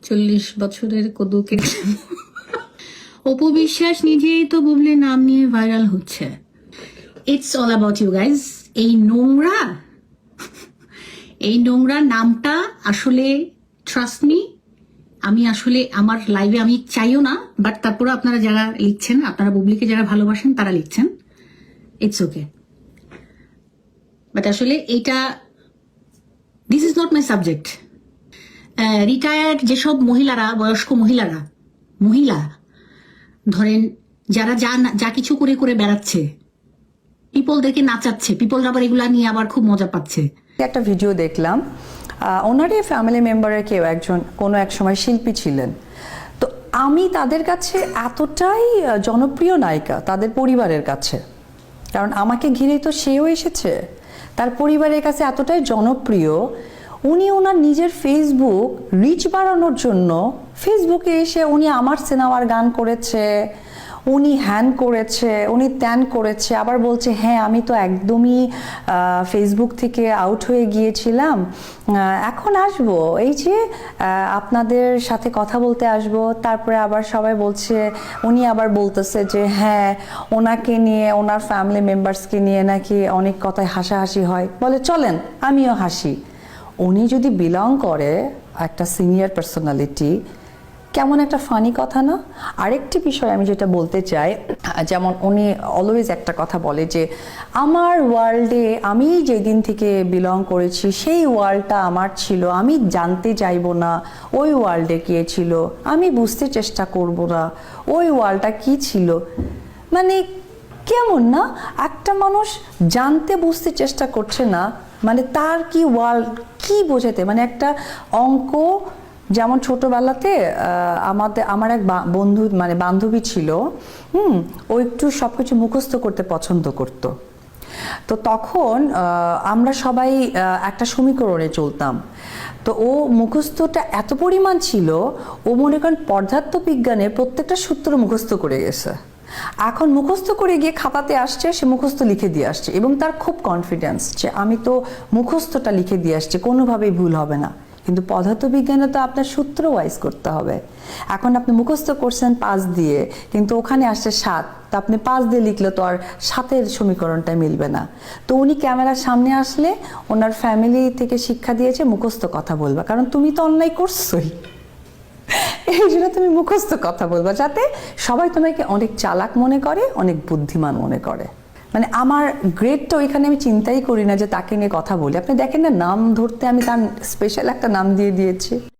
40 বছরের কদুকে অপু বিশ্বাস নিজেই তো বুবলি নাম নিয়ে ভাইরাল হচ্ছে। It's all about you guys. এই নোংরা নামটা আসলে ট্রাস্ট মি, আমি আসলে আমার লাইভে আমি চাইও না, বাট তারপরে আপনারা যারা লিখছেন, আপনারা বুবলিকে যারা ভালোবাসেন তারা লিখছেন, ইটস ওকে। বাট আসলে এইটা this is not my subject. Retired যেসব মহিলারা, বয়স্ক মহিলা ধরেন যারা যা কিছু করে করে বেড়াচ্ছে, পিপলদেরকে নাচাচ্ছে, পিপল আবার এগুলা নিয়ে আবার খুব মজা পাচ্ছে। একটা ভিডিও দেখলাম, ওনারই ফ্যামিলি মেম্বারের কেউ একজন কোনো এক সময় শিল্পী ছিলেন। তো আমি তাদের কাছে এতটাই জনপ্রিয় নায়িকা তাদের পরিবারের কাছে, কারণ আমাকে ঘিরেই তো সেও এসেছে, তার পরিবারের কাছে এতটাই জনপ্রিয়। উনি ওনার নিজের ফেসবুক রিচ বাড়ানোর জন্য ফেসবুকে এসে উনি আমার সিনেমার গান করেছে, উনি হ্যান করেছে, উনি ত্যান করেছে, আবার বলছে হ্যাঁ আমি তো একদমই ফেসবুক থেকে আউট হয়ে গিয়েছিলাম, এখন আসবো, এই যে আপনাদের সাথে কথা বলতে আসবো। তারপরে আবার সবাই বলছে, উনি আবার বলতেছে যে হ্যাঁ ওনাকে নিয়ে, ওনার ফ্যামিলি মেম্বার্সকে নিয়ে নাকি অনেক কথায় হাসাহাসি হয়, বলে চলেন আমিও হাসি। উনি যদি বিলং করে একটা সিনিয়র পার্সোনালিটি, কেমন একটা ফানি কথা না? আরেকটি বিষয় আমি যেটা বলতে চাই, যেমন উনি অলওয়েজ একটা কথা বলে যে আমার ওয়ার্ল্ডে আমি যেদিন থেকে বিলং করেছি সেই ওয়ার্ল্ডটা আমার ছিল, আমি জানতে চাইব না ওই ওয়ার্ল্ডে কে ছিল, আমি বুঝতে চেষ্টা করব না ওই ওয়ার্ল্ডটা কি ছিল। মানে কেমন না? একটা মানুষ জানতে বুঝতে চেষ্টা করছে না, মানে তার কি ওয়ার্ল্ড কি বোঝাতে, মানে একটা অঙ্ক, যেমন ছোটবেলাতে আমার এক বন্ধু মানে বান্ধবী ছিল, ও একটু সবকিছু মুখস্থ করতে পছন্দ করত। তো তখন আমরা সবাই একটা সমীকরণে চলতাম। তো ও মুখস্থটা এত পরিমাণ ছিল, ও মনে করেন পদার্থবিজ্ঞানের প্রত্যেকটা সূত্র মুখস্থ করে গেছে। এখন মুখস্থ করে গিয়ে খাতাতে আসছে, সে মুখস্থ লিখে দিয়ে আসছে এবং তার খুব কনফিডেন্স যে আমি তো মুখস্থটা লিখে দিয়ে আসছি, কোনোভাবেই ভুল হবে না। কিন্তু পদার্থবিজ্ঞানে তো আপনার সূত্র ওয়াইজ করতে হবে। এখন আপনি মুখস্থ করছেন 5 দিয়ে, কিন্তু ওখানে আসছে 7, তো আপনি 5 দিয়ে লিখলে তো আর 7-এর সমীকরণটা মিলবে না। তো উনি ক্যামেরার সামনে আসলে ওনার ফ্যামিলি থেকে শিক্ষা দিয়েছে মুখস্থ কথা বলবা, কারণ তুমি তো অন্যায় করছোই, এই জন্য তুমি মুখস্থ কথা বলবা, যাতে সবাই তোমাকে অনেক চালাক মনে করে, অনেক বুদ্ধিমান মনে করে। মানে আমার গ্রেডটা ওইখানে আমি চিন্তাই করি না যে তাকে নিয়ে কথা বলি। আপনি দেখেন না, নাম ধরতে আমি তার স্পেশাল একটা নাম দিয়ে দিয়েছি।